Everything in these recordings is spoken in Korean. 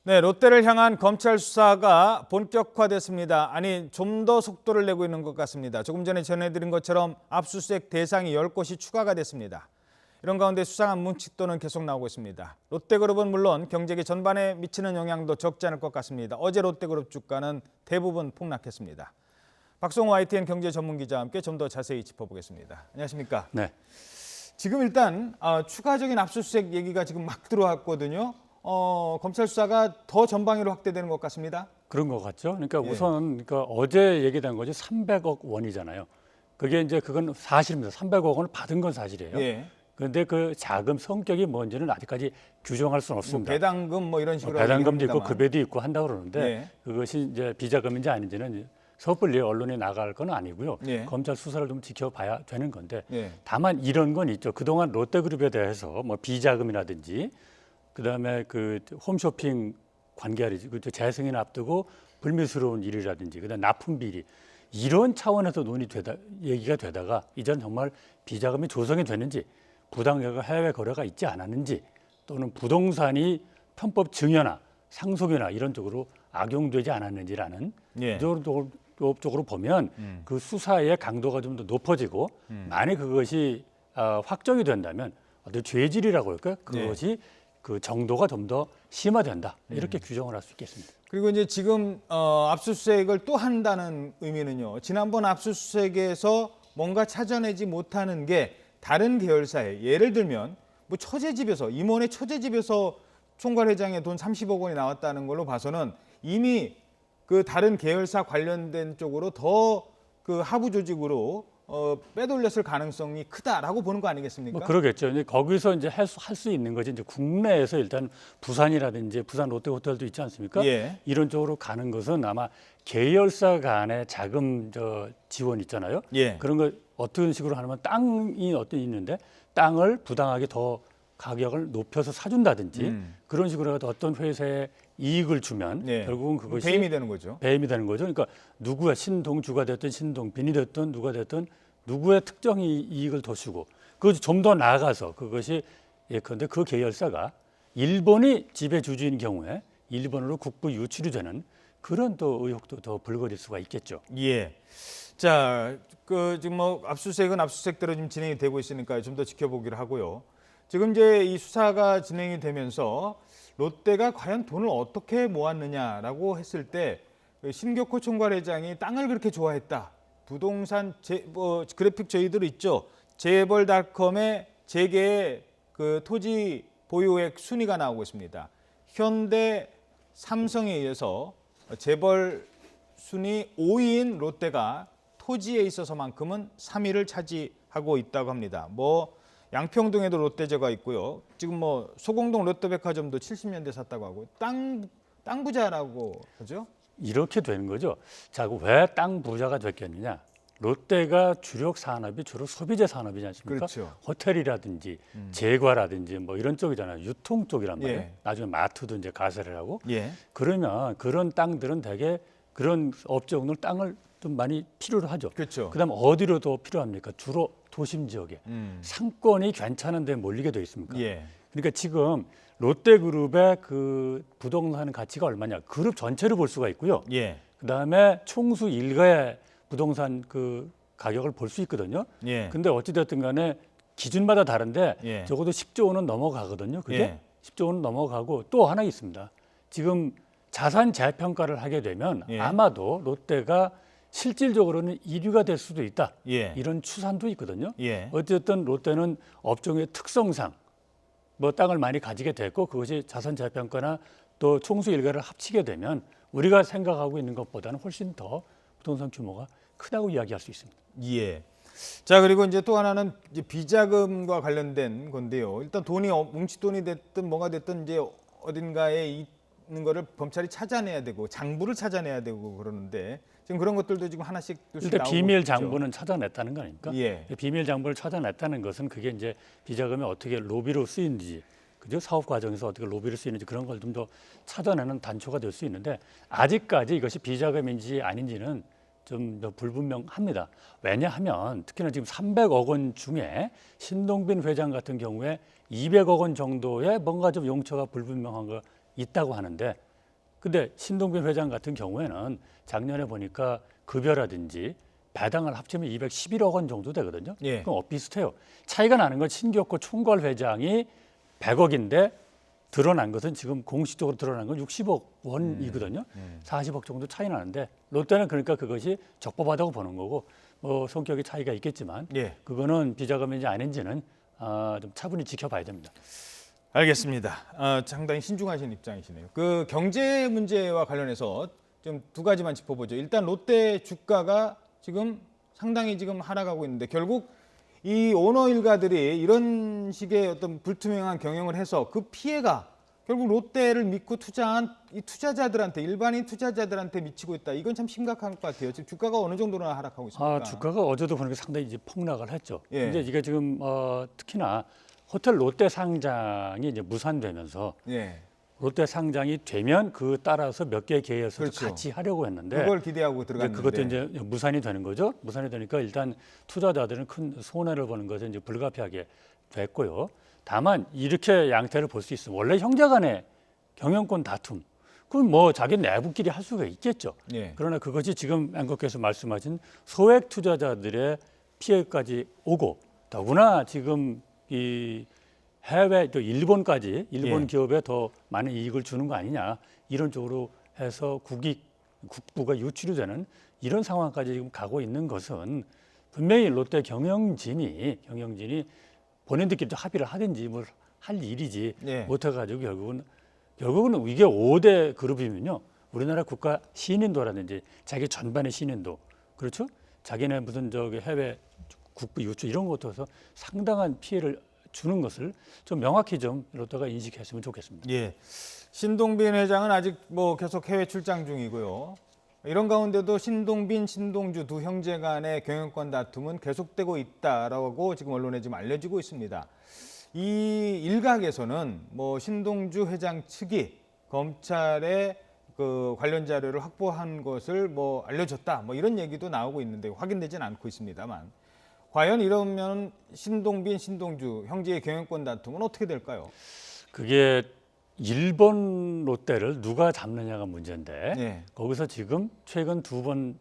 네, 롯데를 향한 검찰 수사가 본격화됐습니다. 아니, 좀 더 속도를 내고 있는 것 같습니다. 조금 전에 전해드린 것처럼 압수수색 대상이 10곳이 추가가 됐습니다. 이런 가운데 수상한 문책도는 계속 나오고 있습니다. 롯데그룹은 물론 경제계 전반에 미치는 영향도 적지 않을 것 같습니다. 어제 롯데그룹 주가는 대부분 폭락했습니다. 박성호 YTN 경제 전문 기자와 함께 좀 더 자세히 짚어보겠습니다. 안녕하십니까? 네. 지금 일단 추가적인 압수수색 얘기가 지금 막 들어왔거든요. 검찰 수사가 더 전방위로 확대되는 것 같습니다. 그런 것 같죠. 그러니까 예. 우선 어제 얘기된 거지 300억 원이잖아요. 그게 이제 그건 사실입니다. 300억 원을 받은 건 사실이에요. 예. 그런데 그 자금 성격이 뭔지는 아직까지 규정할 수는 뭐 없습니다. 배당금 뭐 이런 식으로 배당금도 있고 얘기합니다만. 급여도 있고 한다고 그러는데 예. 그것이 이제 비자금인지 아닌지는 섣불리 언론에 나갈 건 아니고요. 예. 검찰 수사를 좀 지켜봐야 되는 건데 예. 다만 이런 건 있죠. 그동안 롯데그룹에 대해서 뭐 비자금이라든지 그다음에 그 홈쇼핑 관계라든지 그 재승인 앞두고 불미스러운 일이라든지 그다음 납품 비리 이런 차원에서 얘기가 되다가 이제는 정말 비자금이 조성이 되는지 부당하게 해외 거래가 있지 않았는지 또는 부동산이 편법 증여나 상속이나 이런 쪽으로 악용되지 않았는지라는 예. 쪽으로 보면 그 수사의 강도가 좀 더 높아지고 만약 그것이 확정이 된다면 어떤 죄질이라고 할까요? 그것이 그 정도가 좀 더 심화된다 이렇게 규정을 할 수 있겠습니다. 그리고 이제 지금 압수수색을 또 한다는 의미는요. 지난번 압수수색에서 뭔가 찾아내지 못하는 게 다른 계열사에 예를 들면 뭐 처제집에서 임원의 처제집에서 총괄회장의 돈 30억 원이 나왔다는 걸로 봐서는 이미 그 다른 계열사 관련된 쪽으로 더 그 하부 조직으로 빼돌렸을 가능성이 크다라고 보는 거 아니겠습니까? 뭐 그러겠죠. 이제 거기서 이제 할 수 있는 거지. 이제 국내에서 일단 부산이라든지 부산 롯데호텔도 있지 않습니까? 예. 이런 쪽으로 가는 것은 아마 계열사 간의 자금 지원 있잖아요. 예. 그런 거 어떤 식으로 하면 땅이 있는데 땅을 부당하게 더 가격을 높여서 사준다든지 그런 식으로 해서 어떤 회사에 이익을 주면 예. 결국은 그것이 배임이 되는 거죠. 배임이 되는 거죠. 그러니까 누구야 신동주가 됐든 신동빈이 됐든 누가 됐든 누구의 특정 이익을 더 주고 그것이 좀 더 나아가서 그것이 예컨대 그 계열사가 일본이 지배 주주인 경우에 일본으로 국부 유출이 되는 그런 또 의혹도 더 불거질 수가 있겠죠. 예. 자, 그 지금 뭐 압수수색은 압수수색대로 지금 진행이 되고 있으니까 좀 더 지켜보기로 하고요. 지금 이제 이 수사가 진행이 되면서 롯데가 과연 돈을 어떻게 모았느냐라고 했을 때 신격호 총괄회장이 땅을 그렇게 좋아했다. 부동산 그래픽 저희들 있죠. 재벌닷컴의 재계의 그 토지 보유액 순위가 나오고 있습니다. 현대, 삼성에 의해서 재벌 순위 5위인 롯데가 토지에 있어서만큼은 3위를 차지하고 있다고 합니다. 뭐 양평동에도 롯데제가 있고요. 지금 뭐 소공동 롯데백화점도 70년대 샀다고 하고 땅 부자라고 하죠. 이렇게 되는 거죠. 자, 왜 땅 부자가 됐겠느냐? 롯데가 주력 산업이 주로 소비재 산업이지 않습니까? 그렇죠. 호텔이라든지 제과라든지 뭐 이런 쪽이잖아요. 유통 쪽이란 말이에요. 예. 나중에 마트도 이제 가세를 하고. 예. 그러면 그런 땅들은 대개 그런 업종들 땅을 좀 많이 필요로 하죠. 그렇죠. 그다음 어디로 더 필요합니까? 주로 도심 지역에 상권이 괜찮은 데 몰리게 돼 있습니까? 예. 그러니까 지금 롯데그룹의 그 부동산 가치가 얼마냐? 그룹 전체를 볼 수가 있고요. 예. 그다음에 총수 일가의 부동산 그 가격을 볼 수 있거든요. 예. 근데 어찌 됐든 간에 기준마다 다른데 예. 적어도 10조 원은 넘어가거든요. 그게 예. 10조 원은 넘어가고 또 하나 있습니다. 지금 자산 재평가를 하게 되면 예. 아마도 롯데가 실질적으로는 1위가 될 수도 있다. 예. 이런 추산도 있거든요. 예. 어쨌든 롯데는 업종의 특성상 뭐 땅을 많이 가지게 됐고 그것이 자산 재평가나 또 총수 일가를 합치게 되면 우리가 생각하고 있는 것보다는 훨씬 더 부동산 규모가 크다고 이야기할 수 있습니다. 예. 자, 그리고 이제 또 하나는 이제 비자금과 관련된 건데요. 일단 돈이 뭉칫돈이 됐든 뭐가 됐든 이제 어딘가에 있는 거를 검찰이 찾아내야 되고 장부를 찾아내야 되고 그러는데 지금 그런 것들도 지금 하나씩 일단 나오고 비밀 있죠. 장부는 찾아냈다는 거 아닙니까? 예. 비밀 장부를 찾아냈다는 것은 그게 이제 비자금이 어떻게 로비로 쓰이는지, 그죠? 사업 과정에서 어떻게 로비를 쓰이는지 그런 걸 좀 더 찾아내는 단초가 될 수 있는데 아직까지 이것이 비자금인지 아닌지는 좀 더 불분명합니다. 왜냐하면 특히나 지금 300억 원 중에 신동빈 회장 같은 경우에 200억 원 정도의 뭔가 좀 용처가 불분명한 거 있다고 하는데 근데 신동빈 회장 같은 경우에는 작년에 보니까 급여라든지 배당을 합치면 211억 원 정도 되거든요. 예. 그럼 비슷해요. 차이가 나는 건 신격호 총괄 회장이 100억인데 드러난 것은 지금 공식적으로 드러난 건 60억 원이거든요. 40억 정도 차이 나는데 롯데는 그러니까 그것이 적법하다고 보는 거고 뭐 성격의 차이가 있겠지만 예. 그거는 비자금인지 아닌지는 좀 차분히 지켜봐야 됩니다. 알겠습니다. 상당히 신중하신 입장이시네요. 그 경제 문제와 관련해서 좀 두 가지만 짚어보죠. 일단 롯데 주가가 지금 상당히 지금 하락하고 있는데 결국 이 오너 일가들이 이런 식의 어떤 불투명한 경영을 해서 그 피해가 결국 롯데를 믿고 투자한 이 투자자들한테 일반인 투자자들한테 미치고 있다. 이건 참 심각한 것 같아요. 지금 주가가 어느 정도나 하락하고 있습니까? 주가가 어제도 보니까 상당히 이제 폭락을 했죠. 예. 근데 이게 지금 특히나 호텔 롯데 상장이 이제 무산되면서 예. 롯데 상장이 되면 그 따라서 몇 개 계열사도 그렇죠. 같이 하려고 했는데 그걸 기대하고 근데 들어갔는데 그것도 이제 무산이 되는 거죠. 무산이 되니까 일단 투자자들은 큰 손해를 보는 것은 이제 불가피하게 됐고요. 다만 이렇게 양태를 볼 수 있습니다. 원래 형제간의 경영권 다툼, 그건 뭐 자기 내부끼리 할 수가 있겠죠. 예. 그러나 그것이 지금 앵커께서 말씀하신 소액 투자자들의 피해까지 오고 더구나 지금 이 해외 또 일본까지 일본 예. 기업에 더 많은 이익을 주는 거 아니냐 이런 쪽으로 해서 국부가 유출이 되는 이런 상황까지 지금 가고 있는 것은 분명히 롯데 경영진이 본인들끼리 좀 합의를 하든지 뭘 할 일이지 예. 못해가지고 결국은 이게 5대 그룹이면요 우리나라 국가 신인도라든지 자기 전반의 신인도 그렇죠 자기네 무슨 저기 해외 국부 유출 이런 것도 해서 상당한 피해를 주는 것을 좀 명확히 좀 롯데가 인식했으면 좋겠습니다. 예. 신동빈 회장은 아직 뭐 계속 해외 출장 중이고요. 이런 가운데도 신동빈, 신동주 두 형제 간의 경영권 다툼은 계속되고 있다라고 지금 언론에 지금 알려지고 있습니다. 이 일각에서는 뭐 신동주 회장 측이 검찰에 그 관련 자료를 확보한 것을 뭐 알려줬다 뭐 이런 얘기도 나오고 있는데 확인되지는 않고 있습니다만 과연 이러면 신동빈, 신동주 형제의 경영권 다툼은 어떻게 될까요? 그게 일본 롯데를 누가 잡느냐가 문제인데 네. 거기서 지금 최근 2번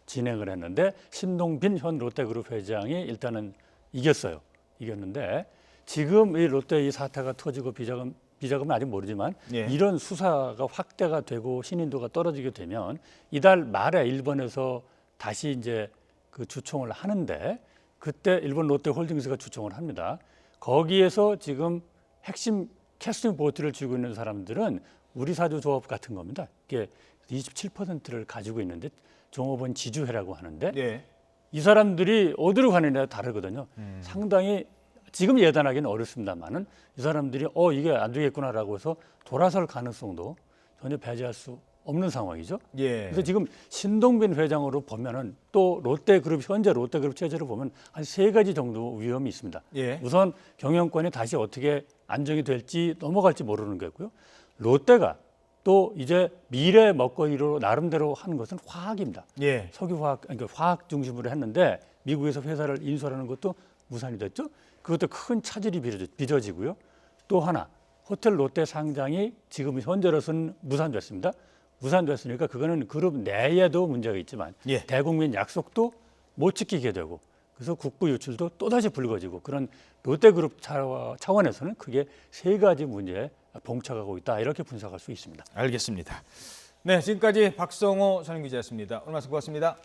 진행을 했는데 신동빈 현 롯데그룹 회장이 일단은 이겼는데 지금 이 롯데 이 사태가 터지고 비자금은 아직 모르지만 예. 이런 수사가 확대가 되고 신인도가 떨어지게 되면 이달 말에 일본에서 다시 이제 그 주총을 하는데 그때 일본 롯데홀딩스가 주총을 합니다. 거기에서 지금 핵심 캐스팅 보트를 쥐고 있는 사람들은 우리사주 조합 같은 겁니다. 이게 27%를 가지고 있는데 종업원 지주회라고 하는데 예. 이 사람들이 어디로 가느냐에 다르거든요. 상당히 지금 예단하기는 어렵습니다만은 이 사람들이 이게 안 되겠구나라고 해서 돌아설 가능성도 전혀 배제할 수 없는 상황이죠. 예. 그래서 지금 신동빈 회장으로 보면은 또 롯데그룹 현재 롯데그룹 체제로 보면 한 3가지 정도 위험이 있습니다. 예. 우선 경영권이 다시 어떻게 안정이 될지 넘어갈지 모르는 거고요. 롯데가 또 이제 미래 먹거리로 나름대로 하는 것은 화학입니다. 예. 석유화학 그러니까 화학 중심으로 했는데 미국에서 회사를 인수하는 것도 무산이 됐죠. 그것도 큰 차질이 빚어지고요. 또 하나 호텔 롯데 상장이 지금 현재로서는 무산됐습니다. 무산됐으니까 그거는 그룹 내에도 문제가 있지만 예. 대국민 약속도 못 지키게 되고 그래서 국부 유출도 또다시 불거지고 그런 롯데그룹 차원에서는 크게 3가지 문제에 봉착하고 있다 이렇게 분석할 수 있습니다. 알겠습니다. 네, 지금까지 박성호 선임기자였습니다. 오늘 말씀 고맙습니다.